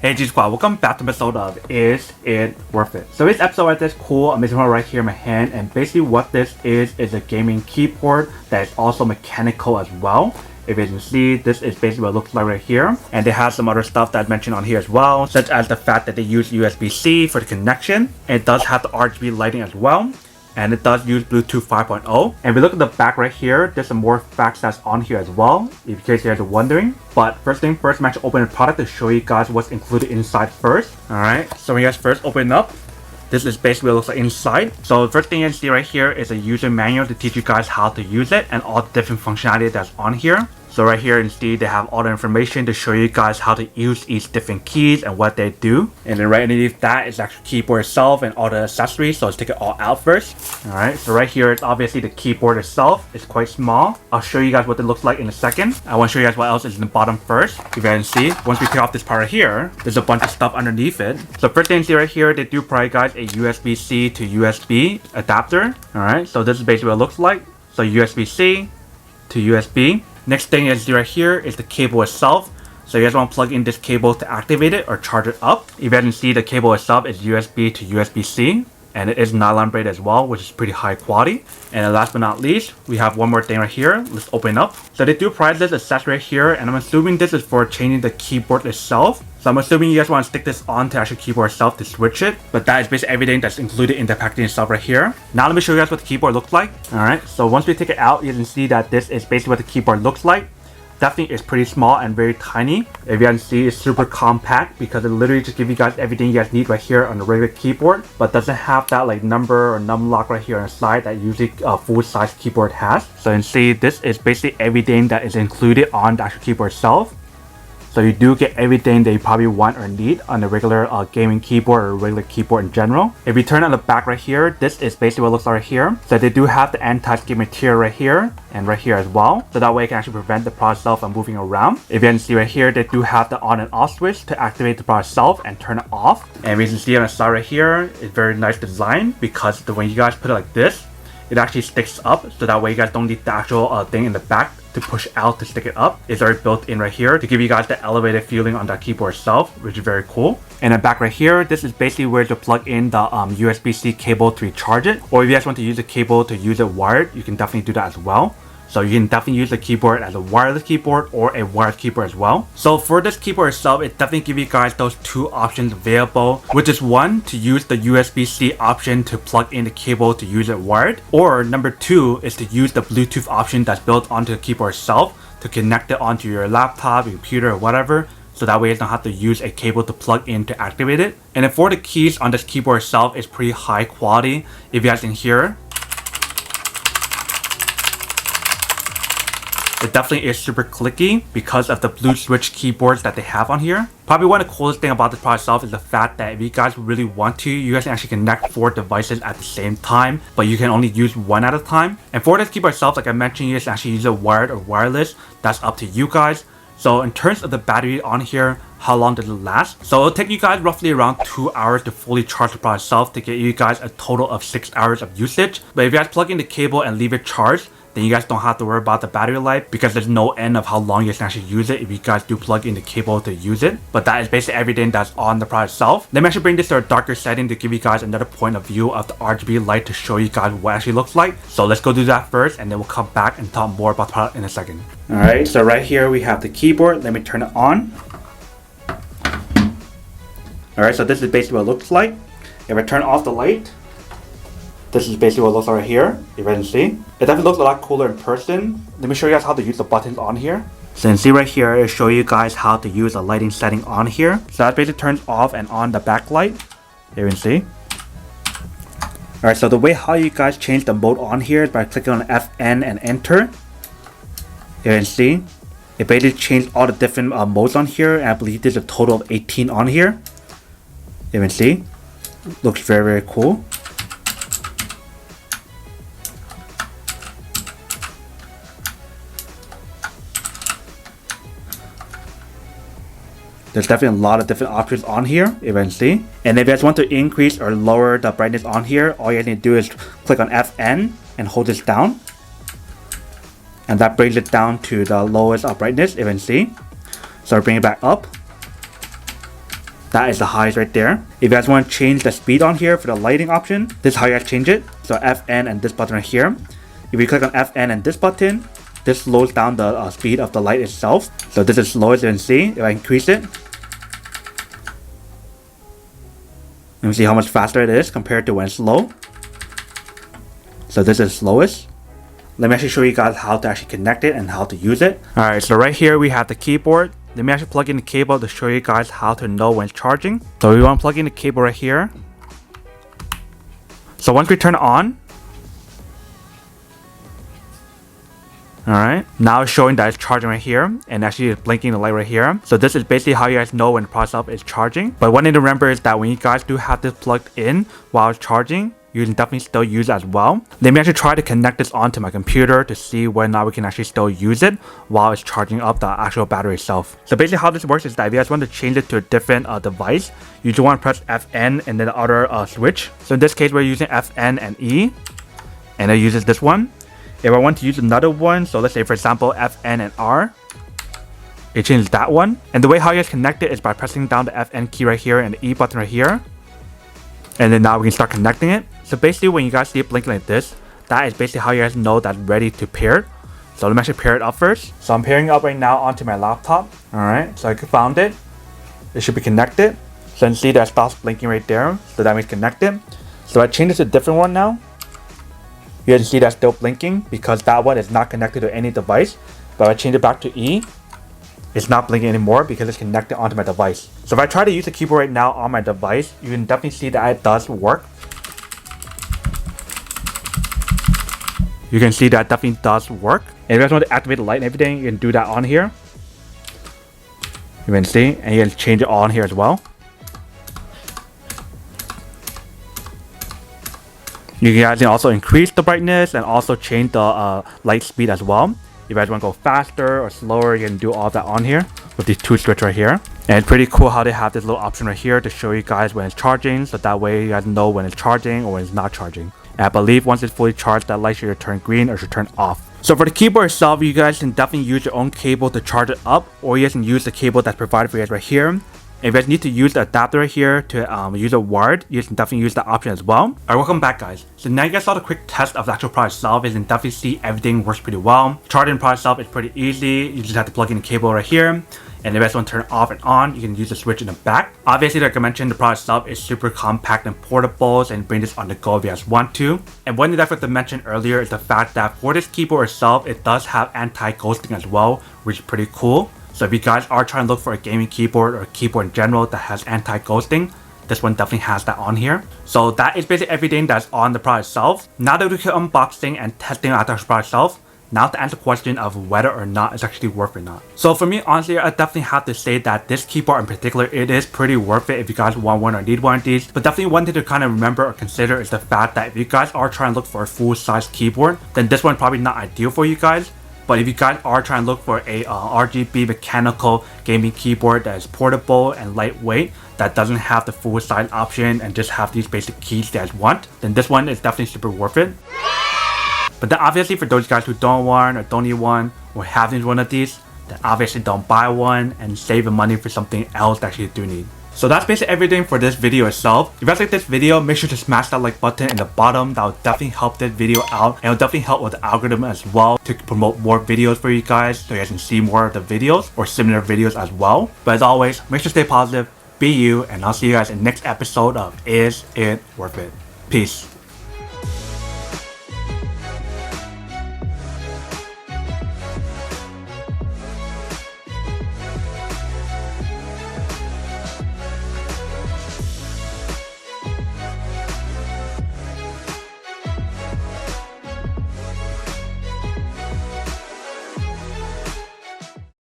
Hey G Squad, welcome back to an episode of Is It Worth It? So this episode has this cool amazing one right here in my hand, and basically what this is a gaming keyboard that is also mechanical as well. If you can see, this is basically what it looks like right here, and they have some other stuff that's mentioned on here as well, such as the fact that they use USB-C for the connection, and it does have the RGB lighting as well. And it does use Bluetooth 5.0. And if we look at the back right here, there's some more facts that's on here as well, in case you guys are wondering. But first thing first, I'm actually opening the product to show you guys what's included inside first. Alright, so when you guys first open it up, this is basically what it looks like inside. So the first thing you can see right here is a user manual to teach you guys how to use it and all the different functionality that's on here. So right here, instead, they have all the information to show you guys how to use each different keys and what they do. And then right underneath that is the actual keyboard itself and all the accessories. So let's take it all out first. Alright, so right here is obviously the keyboard itself. It's quite small. I'll show you guys what it looks like in a second. I want to show you guys what else is in the bottom first. If you guys can see, once we take off this part right here, there's a bunch of stuff underneath it. So first thing you see right here, they do provide guys a USB-C to USB adapter. Alright, so this is basically what it looks like. So USB-C to USB. Next thing is right here is the cable itself. So you guys want to plug in this cable to activate it or charge it up. If you guys can see, the cable itself is USB to USB-C. And it is nylon braid as well, which is pretty high quality. And then last but not least, we have one more thing right here. Let's open up. So they do provide this accessory right here, and I'm assuming this is for changing the keyboard itself. So I'm assuming you guys want to stick this on to the actual keyboard itself to switch it. But that is basically everything that's included in the packaging itself right here. Now let me show you guys what the keyboard looks like. Alright, so once we take it out, you can see that this is basically what the keyboard looks like. Definitely is pretty small and very tiny. If you guys see, it's super compact because it literally just gives you guys everything you guys need right here on the regular keyboard, but doesn't have that like number or num lock right here on the side that usually a full-size keyboard has. So you can see this is basically everything that is included on the actual keyboard itself. So you do get everything that you probably want or need on a regular gaming keyboard or regular keyboard in general. If you turn on the back right here, this is basically what it looks like right here. So they do have the anti-skid material right here and right here as well. So that way it can actually prevent the product itself from moving around. If you can see right here, they do have the on and off switch to activate the product itself and turn it off. And you can see on the side right here, it's very nice design because when you guys put it like this, it actually sticks up. So that way you guys don't need the actual thing in the back to push out to stick it up. It's already built in right here to give you guys the elevated feeling on that keyboard itself, which is very cool. And then back right here, this is basically where to plug in the USB-C cable to recharge it. Or if you guys want to use the cable to use it wired, you can definitely do that as well. So you can definitely use the keyboard as a wireless keyboard or a wired keyboard as well. So for this keyboard itself, it definitely gives you guys those two options available, which is one, to use the USB-C option to plug in the cable to use it wired, or number two is to use the Bluetooth option that's built onto the keyboard itself to connect it onto your laptop, your computer, or whatever. So that way you don't have to use a cable to plug in to activate it. And then for the keys on this keyboard itself, it's pretty high quality. If you guys can hear, it definitely is super clicky because of the blue switch keyboards that they have on here. Probably one of the coolest thing about this product itself is the fact that if you guys really want to, you guys can actually connect 4 devices at the same time, but you can only use one at a time. And for this keyboard itself, like I mentioned, you guys can actually use it wired or wireless. That's up to you guys. So in terms of the battery on here, how long does it last? So it'll take you guys roughly around 2 hours to fully charge the product itself to get you guys a total of 6 hours of usage. But if you guys plug in the cable and leave it charged, then you guys don't have to worry about the battery life because there's no end of how long you guys can actually use it if you guys do plug in the cable to use it. But that is basically everything that's on the product itself. Let me actually bring this to a darker setting to give you guys another point of view of the RGB light to show you guys what it actually looks like. So let's go do that first, and then we'll come back and talk more about the product in a second. Alright, so right here we have the keyboard. Let me turn it on. Alright, so this is basically what it looks like. If I turn off the light, this is basically what it looks like right here, if you can see. It definitely looks a lot cooler in person. Let me show you guys how to use the buttons on here. So you can see right here, it'll show you guys how to use a lighting setting on here. So that basically turns off and on the backlight. There you can see. Alright, so the way how you guys change the mode on here is by clicking on FN and enter. There you can see. It basically changed all the different modes on here, and I believe there's a total of 18 on here. You can see. Looks very, very cool. There's definitely a lot of different options on here, you can see. And if you guys want to increase or lower the brightness on here, all you guys need to do is click on FN and hold this down. And that brings it down to the lowest brightness, you can see. So bring it back up. That is the highest right there. If you guys want to change the speed on here for the lighting option, this is how you guys change it. So FN and this button right here. If you click on FN and this button, this slows down the speed of the light itself. So this is slow as you can see. If I increase it, you can see how much faster it is compared to when it's low. So this is slowest. Let me actually show you guys how to actually connect it and how to use it. Alright, so right here we have the keyboard. Let me actually plug in the cable to show you guys how to know when it's charging. So we want to plug in the cable right here. So once we turn it on, alright, now it's showing that it's charging right here and actually it's blinking the light right here. So this is basically how you guys know when the product itself is charging. But one thing to remember is that when you guys do have this plugged in while it's charging, you can definitely still use it as well. Let me actually try to connect this onto my computer to see whether or not we can actually still use it while it's charging up the actual battery itself. So basically how this works is that if you guys want to change it to a different device, you just want to press FN and then the other switch. So in this case we're using FN and E, and it uses this one. If I want to use another one, so let's say for example FN and R, it changes that one. And the way how you guys connect it is by pressing down the FN key right here and the E button right here. And then now we can start connecting it. So basically when you guys see it blinking like this, that is basically how you guys know that's ready to pair. So let me actually pair it up first. So I'm pairing it up right now onto my laptop. Alright, so I found it. It should be connected. So you can see that it stops blinking right there. So that means connected. So I changed it to a different one now. You guys see that's still blinking because that one is not connected to any device. But if I change it back to E, it's not blinking anymore because it's connected onto my device. So if I try to use the keyboard right now on my device, you can definitely see that it does work. You can see that it definitely does work. And if you guys want to activate the light and everything, you can do that on here. You can see, and you can change it on here as well. You guys can also increase the brightness and also change the light speed as well. If you guys want to go faster or slower, you can do all that on here with these two switches right here. And it's pretty cool how they have this little option right here to show you guys when it's charging, so that way you guys know when it's charging or when it's not charging. And I believe once it's fully charged, that light should turn green or should turn off. So for the keyboard itself, you guys can definitely use your own cable to charge it up, or you guys can use the cable that's provided for you guys right here. If you guys need to use the adapter right here to use a wired, you can definitely use that option as well. Alright, welcome back guys. So now you guys saw the quick test of the actual product itself. You can definitely see everything works pretty well. Charging the product itself is pretty easy. You just have to plug in the cable right here. And if you guys want to turn it off and on, you can use the switch in the back. Obviously, like I mentioned, the product itself is super compact and portable, and bring this on the go if you guys want to. And one thing that I forgot to mention earlier is the fact that for this keyboard itself, it does have anti-ghosting as well, which is pretty cool. So if you guys are trying to look for a gaming keyboard or a keyboard in general that has anti-ghosting, this one definitely has that on here. So that is basically everything that's on the product itself. Now that we can unboxing and testing out the product itself, now to answer the question of whether or not it's actually worth it or not. So for me, honestly, I definitely have to say that this keyboard in particular, it is pretty worth it if you guys want one or need one of these. But definitely one thing to kind of remember or consider is the fact that if you guys are trying to look for a full-size keyboard, then this one probably not ideal for you guys. But if you guys are trying to look for a RGB mechanical gaming keyboard that is portable and lightweight, that doesn't have the full size option and just have these basic keys that you guys want, then this one is definitely super worth it. But then obviously for those guys who don't want or don't need one or have one of these, then obviously don't buy one and save the money for something else that you do need. So that's basically everything for this video itself. If you guys like this video, make sure to smash that like button in the bottom. That will definitely help this video out, and it will definitely help with the algorithm as well to promote more videos for you guys, so you guys can see more of the videos or similar videos as well. But as always, make sure to stay positive, be you, and I'll see you guys in the next episode of Is It Worth It? Peace.